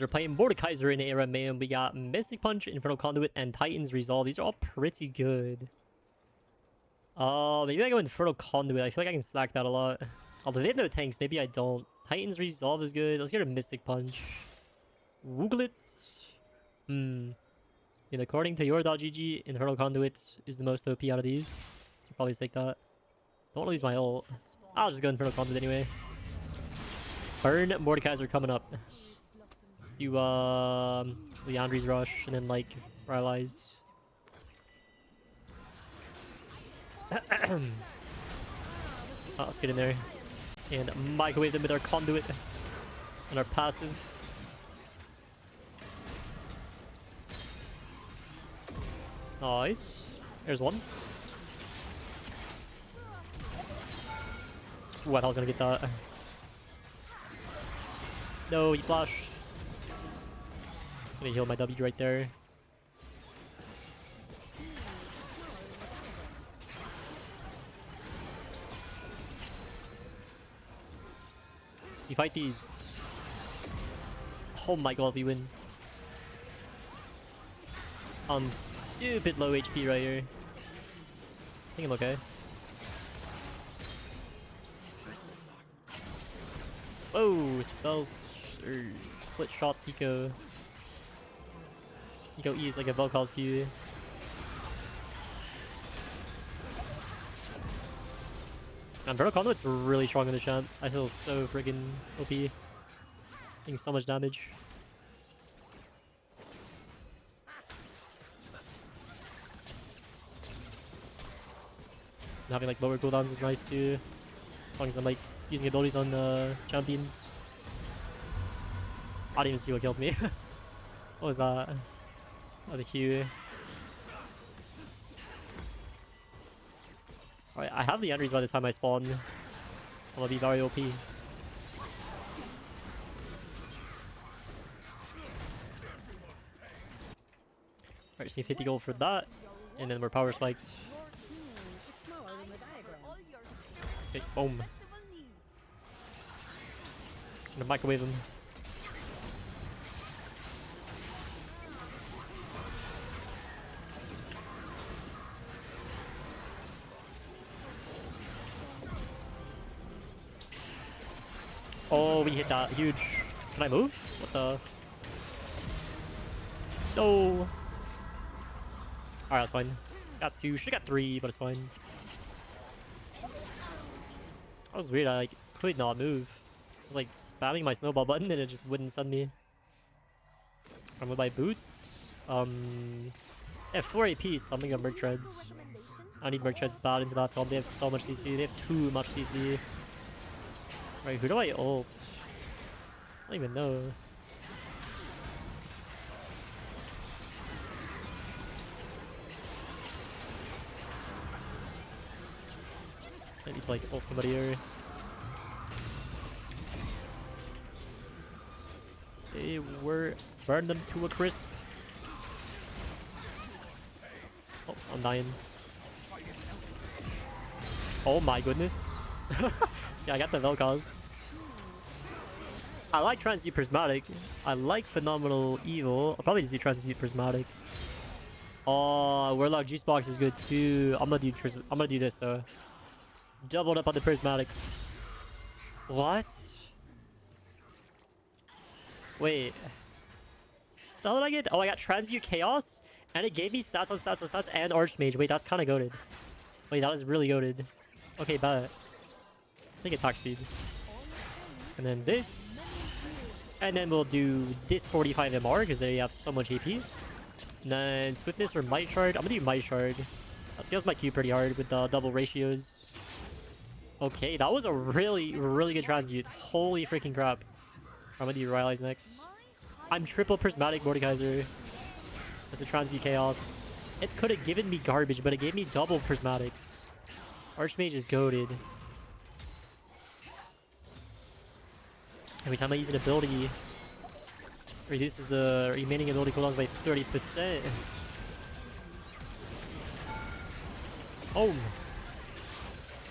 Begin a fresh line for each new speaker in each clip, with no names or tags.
We're playing Mordekaiser in ARAM Mayhem. We got Mystic Punch, Infernal Conduit, and Titan's Resolve. These are all pretty good. Maybe I go Infernal Conduit. I feel like I can stack that a lot. Although they have no tanks, maybe I don't. Titan's Resolve is good. Let's get a Mystic Punch. Wooglets. According to your.gg, Infernal Conduit is the most OP out of these. Should probably take that. Don't want to lose my ult. I'll just go Infernal Conduit anyway. Burn Mordekaiser coming up. Let's do Leandri's Rush and then like Rylai's. Let's get in there and microwave them with our conduit and our passive. Nice. There's one. Ooh, I thought I was gonna get that. No, he flashed. Gonna heal my W right there. You fight these. Oh my god, we win. I'm stupid low HP right here. I think I'm okay. Whoa, spells. Split shot Pico. Pico E is like a Vel'Koz Q. Infernal Conduit's really strong in the champ. I feel so freaking OP. Doing so much damage. And having like lower cooldowns is nice too. As long as I'm like using abilities on champions. I didn't even see what killed me. What was that? Oh, the Q. Alright, I have the entries by the time I spawn. I'm gonna be very OP. Alright, just need 50 gold for that. And then we're power spiked. Okay, boom. I'm gonna microwave him. Oh, we hit that. Huge. Can I move? What the? No. Alright, that's fine. Got two. Should've got three, but it's fine. That was weird. I like could not move. I was like spamming my snowball button and it just wouldn't send me. I'm with my boots. Yeah, 4 AP, so I'm gonna go Merc Treads. I need Merc Treads bad into that comp. They have so much CC. They have too much CC. Right, who do I ult? I don't even know. I need to like ult somebody here. They were burn them to a crisp. Oh, I'm dying. Oh my goodness. Yeah, I got the Vel'Koz. I like Transmute Prismatic. I like Phenomenal Evil. I'll probably just do Transmute Prismatic. Oh, Warlock Juice Box is good too. I'm gonna do this though. Doubled up on the Prismatics. What? Wait. How did I get? Oh, I got Transmute Chaos, and it gave me stats on stats on stats and Archmage. Wait, that's kind of goated. Wait, that was really goated. Okay, bet. I think attack speed. And then this. And then we'll do this 45 MR because they have so much AP. And then Swiftness or Might Shard. I'm gonna do Might Shard. That scales my Q pretty hard with the double ratios. Okay, that was a really, really good transmute. Holy freaking crap. I'm gonna do Rylai's next. I'm triple Prismatic Mordekaiser. That's a transmute Chaos. It could have given me garbage, but it gave me double Prismatics. Archmage is goated. Every time I use an ability, reduces the remaining ability cooldowns by 30%. Oh!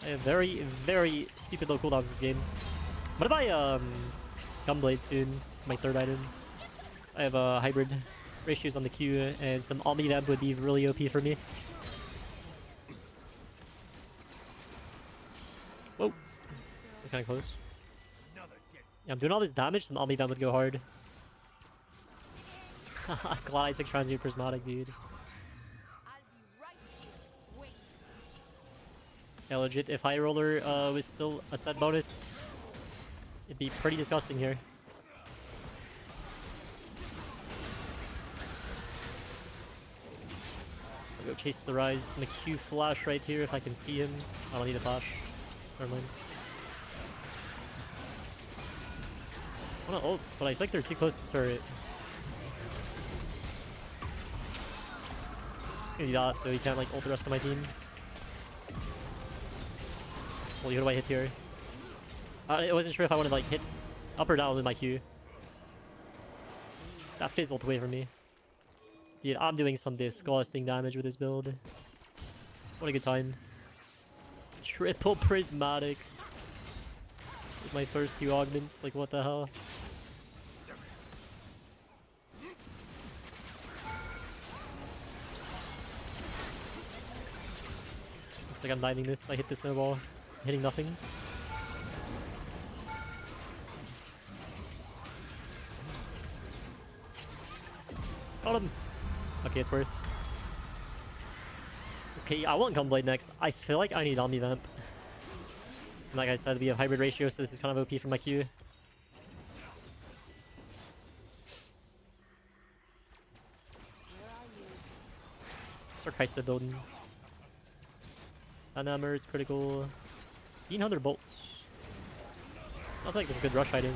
I have very, very stupid low cooldowns this game. What if I Gunblade soon? My third item. I have hybrid ratios on the Q, and some Omni Vamp would be really OP for me. Whoa. That's kind of close. Yeah, I'm doing all this damage, some Omni Vamp would go hard. Glad I took Transmute Prismatic, dude. Yeah, legit, if High Roller was still a set bonus, it'd be pretty disgusting here. I'll go chase the Rise. I'm gonna Q flash right here if I can see him. I don't need a flash. Never mind. I want to ult, but I feel like they're too close to the turret. Just gonna do that so he can't like ult the rest of my team. Well, who do I hit here? I wasn't sure if I wanted to like hit up or down with my Q. That fizzled away from me. Dude, I'm doing some disgusting damage with this build. What a good time. Triple Prismatics. With my first 2 augments. Like, what the hell? Looks like I'm diving this. I hit the snowball. Hitting nothing. Got him! Okay, it's worth. Okay, I want Gunblade next. I feel like I need Omni Vamp. And like I said, we have hybrid ratio, so this is kind of OP for my Q. It's Mordekaiser building. Hammer is critical. 1500 bolts. I feel like it's a good rush item.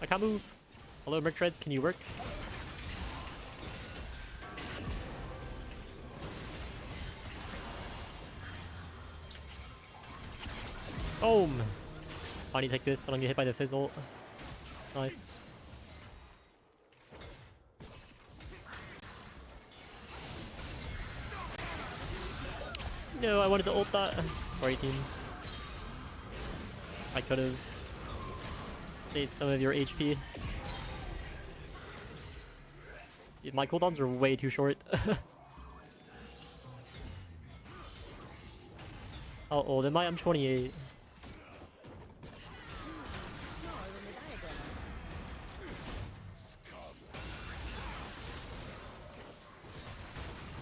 I can't move. Hello, Merc Treads, can you work? Boom! I need to take this, I don't get hit by the fizzle. Nice. No, I wanted to ult that. Sorry, team. I could have saved some of your HP. Dude, my cooldowns are way too short. How old am I? I'm 28.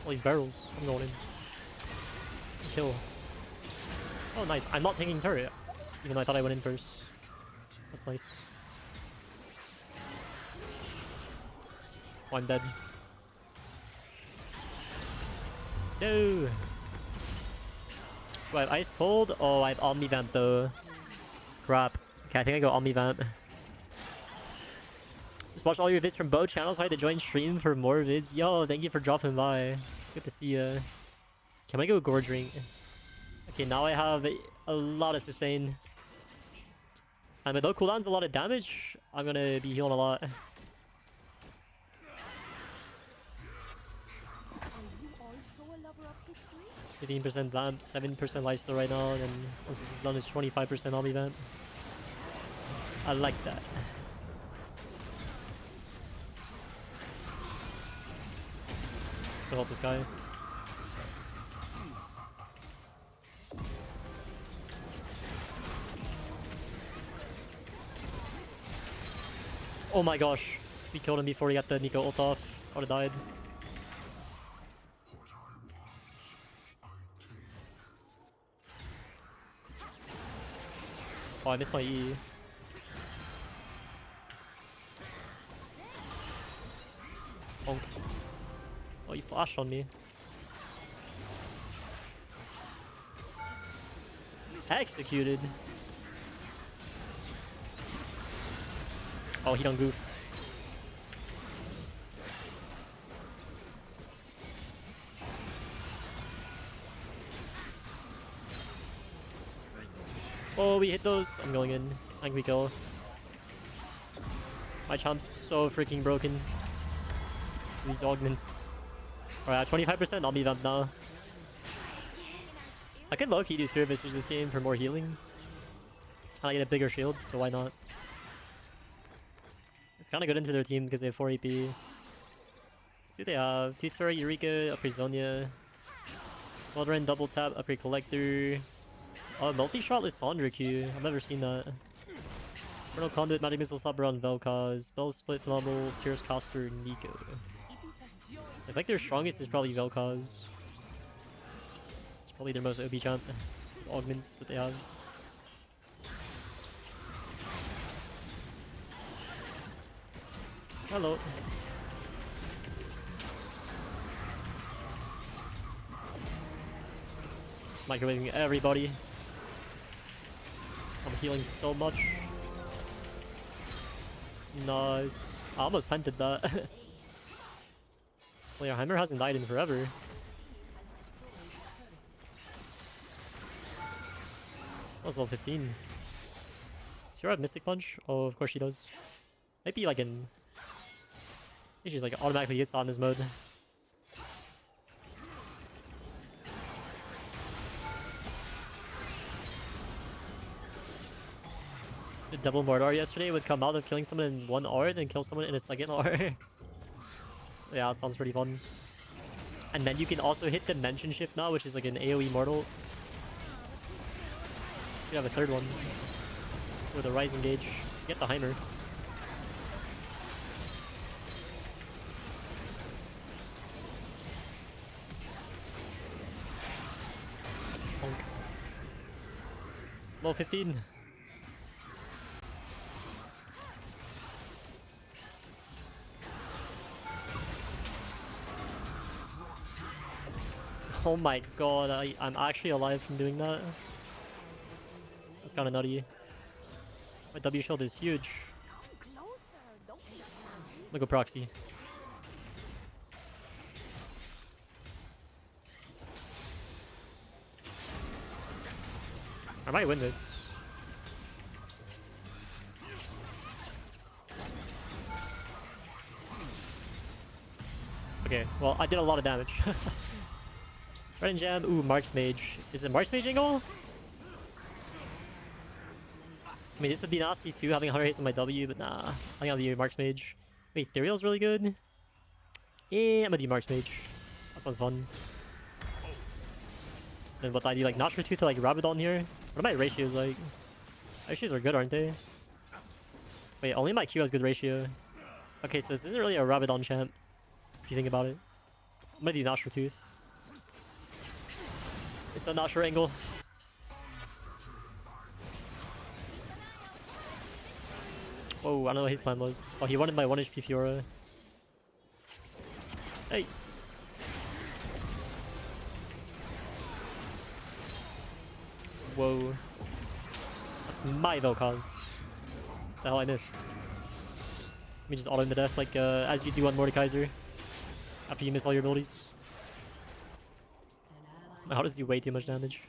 All these barrels. I'm going in. Kill. Oh, nice. I'm not taking turret. Even though I thought I went in first. That's nice. Oh, I'm dead. No! Do I have Ice Cold? Oh, I have Omni Vamp though. Crap. Okay, I think I go Omni Vamp. Just watch all your vids from both channels. I had to join stream for more vids. Yo, thank you for dropping by. Good to see ya. Can I go Gorge Ring? Okay, now I have a lot of sustain. And with no cooldowns, a lot of damage, I'm gonna be healing a lot. 15% vamp, 7% lifesteal right now, and then once this is done, it's 25% Omni Vamp. I like that. Should help this guy. Oh my gosh, we killed him before he got the Nico ult off. I would've died. Oh, I missed my E. Oh, oh, you flashed on me. Executed. Oh, he done goofed. Oh, we hit those. I'm going in. I think we kill. My champ's so freaking broken. These augments. Alright, 25% Omni Vamp now. I could low-key do Spirit Visage this game for more healing. And I get a bigger shield, so why not? It's kind of good into their team because they have 4 AP. Let's see what they have. Tooth Fairy, Eureka, upgrade Zonia. Wildren, double tap, upgrade Collector. Oh, multi-shot Lissandra Q. I've never seen that. Infernal Conduit, Magic Missile, Slapper on Vel'Koz. Spell Split, Phenomenal, Pierce, Caster, Nico. I think their strongest is probably Vel'Koz. It's probably their most OP champ. Augments that they have. Hello. Just microwaving everybody. I'm healing so much. Nice. I almost pented that. Well, yeah, Heimer hasn't died in forever. That was level 15. Does she have Mystic Punch? Oh, of course she does. Might be like in... I think she's like automatically hits on this mode. The double Mordor yesterday would come out of killing someone in 1 R, then kill someone in a second R. Yeah, that sounds pretty fun. And then you can also hit Dimension Shift now, which is like an AoE mortal. You have a third one. With a Rising Gauge. Get the Heimer. Level 15. Oh my god, I'm actually alive from doing that. That's kind of nutty. My W shield is huge. Look at proxy. I might win this. Okay, well, I did a lot of damage. Red and Jam. Ooh, Mark's Mage. Is it Mark's Mage angle? I mean, this would be nasty too, having 100 hits on my W, but nah. I think I'll do Mark's Mage. Wait, Ethereal's really good? Yeah, I'm gonna do Mark's Mage. That sounds fun. Then what I do, like, Notcher Tooth to like Rabadon here? What are my ratios like? Ratios are good, aren't they? Wait, only my Q has good ratio. Okay, so this isn't really a Rabadon champ, if you think about it. I'm gonna do Notcher Tooth. It's a Notcher angle. Whoa, I don't know what his plan was. Oh, he wanted my 1 HP Fiora. Hey! Whoa. That's my Vel'Koz. The hell I missed. Let me just auto him to death like as you do on Mordekaiser. After you miss all your abilities. My autos do way too much damage.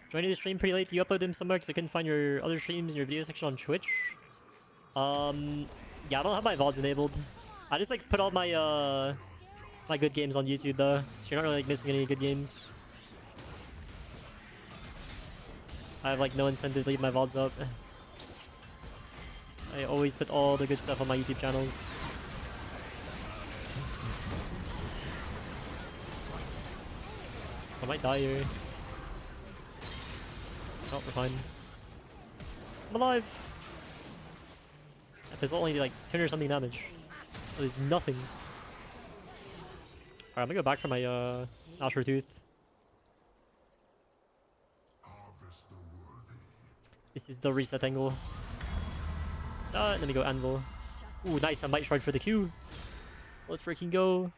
Joining the stream pretty late. Do you upload them somewhere? Because I couldn't find your other streams in your video section on Twitch. Yeah, I don't have my VODs enabled. I just like put all my my good games on YouTube though. So you're not really like missing any good games. I have like no incentive to leave my VODs up. I always put all the good stuff on my YouTube channels. I might die here. Oh, we're fine. I'm alive! That does only like 200 or something damage. So there's nothing. Alright, I'm gonna go back for my Notcher Tooth. This is the reset angle. And then we go Anvil. Ooh, nice, I might charge for the Q. Let's freaking go.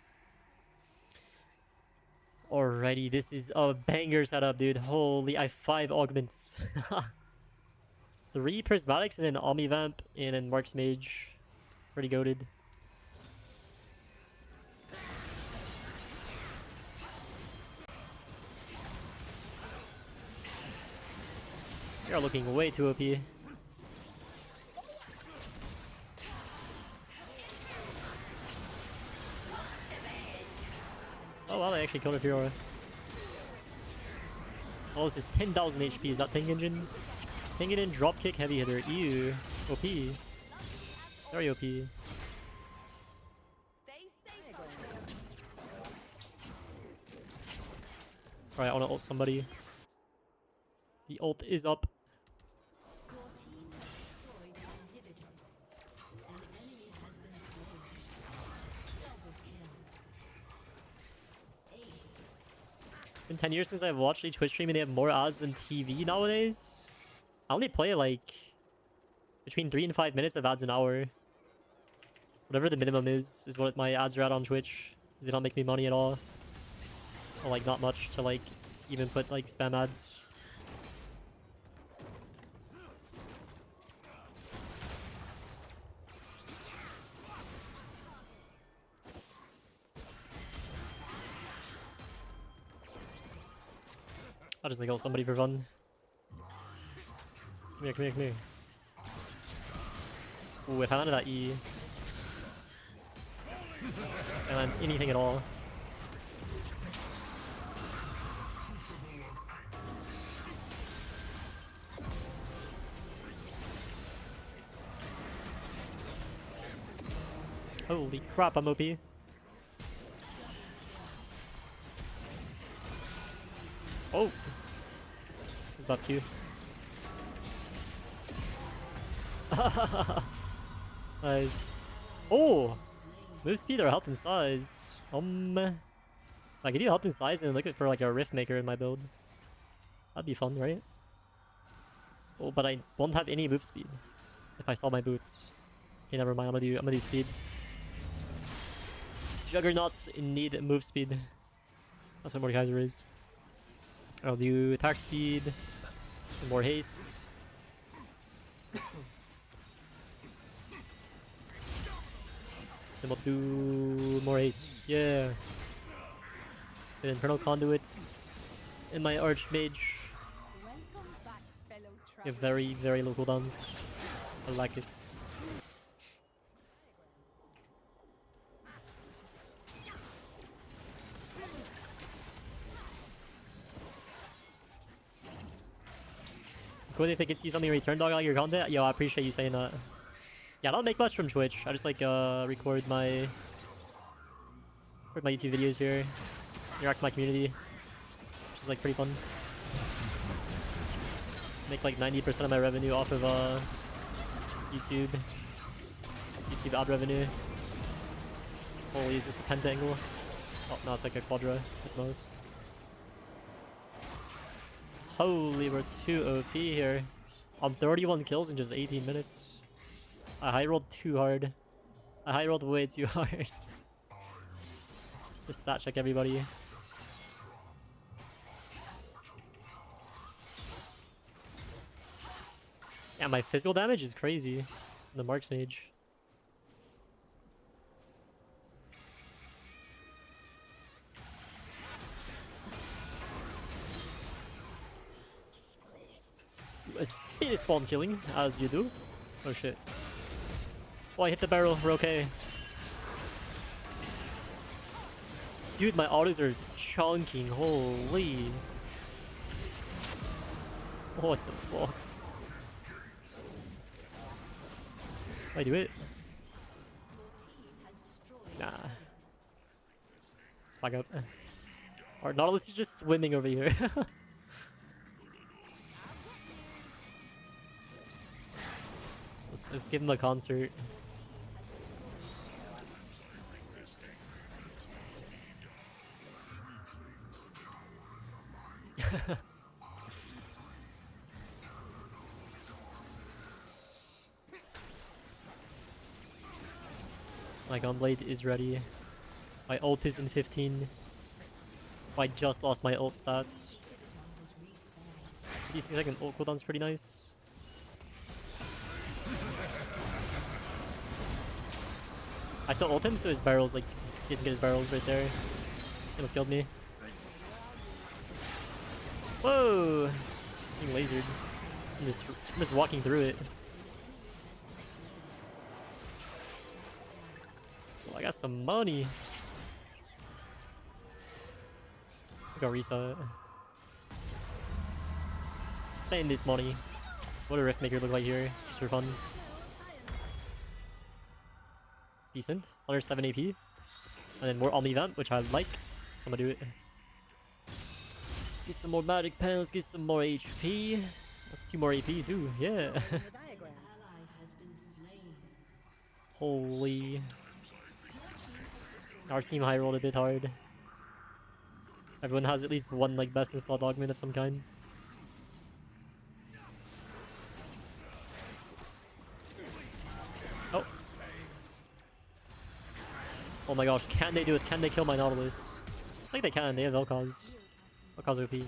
Alrighty, this is a banger setup, dude. Holy, I have 5 augments. 3 Prismatics and then Omnivamp and then Mark's Mage. Pretty goated. You're looking way too OP. Oh wow, they actually killed a Fiora. Oh, this is 10,000 HP. Is that Ping Engine? Ping Engine, dropkick, heavy hitter. Ew. OP. Very OP. Alright, I wanna ult somebody. The ult is up. Been 10 years since I've watched a Twitch stream and they have more ads than TV nowadays. I only play like between 3 and 5 minutes of ads an hour. Whatever the minimum is what my ads are at on Twitch. They don't make me money at all. Or like not much to like even put like spam ads. I'll just like ult somebody for fun. Come here, come here, come here. Ooh, if I landed that E. And land anything at all. Holy crap, I'm OP. Oh! It's about Q. Nice. Oh! Move speed or health and size? I could do health and size and look for like a rift maker in my build. That'd be fun, right? Oh, but I won't have any move speed if I saw my boots. Okay, never mind. I'm gonna do speed. Juggernauts need move speed. That's what Mordekaiser is. I'll do attack speed and more haste. Then we'll do more haste. Yeah. An internal conduit in my archmage. You have very, very low cooldowns. I like it. Cool if it gets you something in return, dog, like your content. Yo, I appreciate you saying that. Yeah, I don't make much from Twitch. I just like record my YouTube videos here, interact with my community, which is like pretty fun. Make like 90% of my revenue off of YouTube ad revenue. Holy, is this a pentangle? Oh no, it's like a quadra at most. Holy, we're too OP here. I'm 31 kills in just 18 minutes. I high rolled too hard. I high rolled way too hard. Just stat check everybody. Yeah, my physical damage is crazy. The Marks Mage. It is spawn killing, as you do. Oh shit. Oh, I hit the barrel, we're okay. Dude, my autos are chunking, holy. What the fuck? I do it? Nah. Let's back up. Our Nautilus is just swimming over here. Let's give him a concert. My gunblade is ready. My ult is in 15. I just lost my ult stats. 50-second ult cooldown's pretty nice. I have to ult him so his barrels, like, he doesn't get his barrels right there. He almost killed me. Whoa! Being lasered. I'm just walking through it. Oh, I got some money. I got reset. Spend this money. What does Rift Maker look like here? Just for fun. Decent. 107 AP. And then more Omni Vamp, which I like. So I'm gonna do it. Let's get some more magic pen. Let's get some more HP. That's 2 more AP too. Yeah. Holy. Our team high rolled a bit hard. Everyone has at least one like best in slot augment of some kind. Oh. Oh my gosh, can they do it? Can they kill my Nautilus? I think they can. They have Vel'Koz. Vel'Koz OP.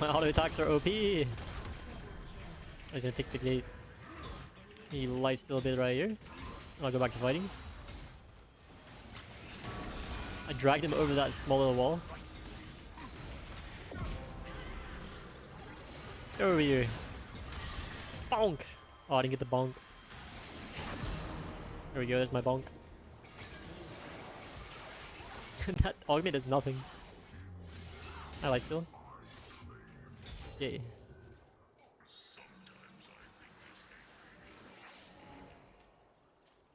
My auto attacks are OP. I was gonna take the gate. He life steal a bit right here. I'll go back to fighting. I dragged him over that small little wall. Get over here. Bonk! Oh, I didn't get the bonk. There we go, there's my bonk. That augment does nothing. I life steal. Yay.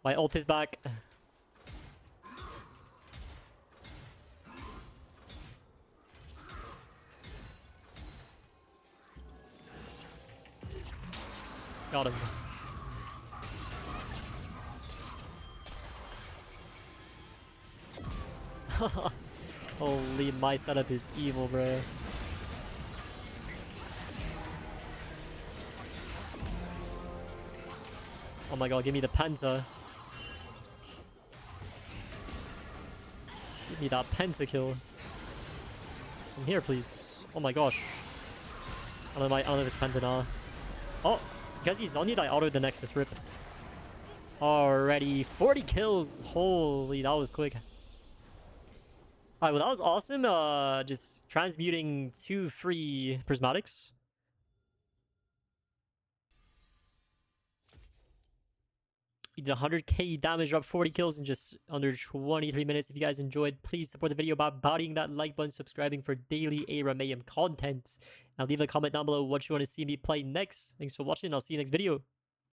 My ult is back. Got him. Holy, my setup is evil, bro. Oh my god, give me the Penta. Give me that Pentakill. Come here, please. Oh my gosh. I don't know if it's Penta now. Oh, because he's on you, I autoed the Nexus rip. Already 40 kills. Holy, that was quick. Alright, well that was awesome. Just transmuting 2 free Prismatics. We did 100k damage, dropped 40 kills in just under 23 minutes. If you guys enjoyed, please support the video by bodying that like button, subscribing for daily ARAM Mayhem content. And leave a comment down below what you want to see me play next. Thanks for watching. I'll see you next video.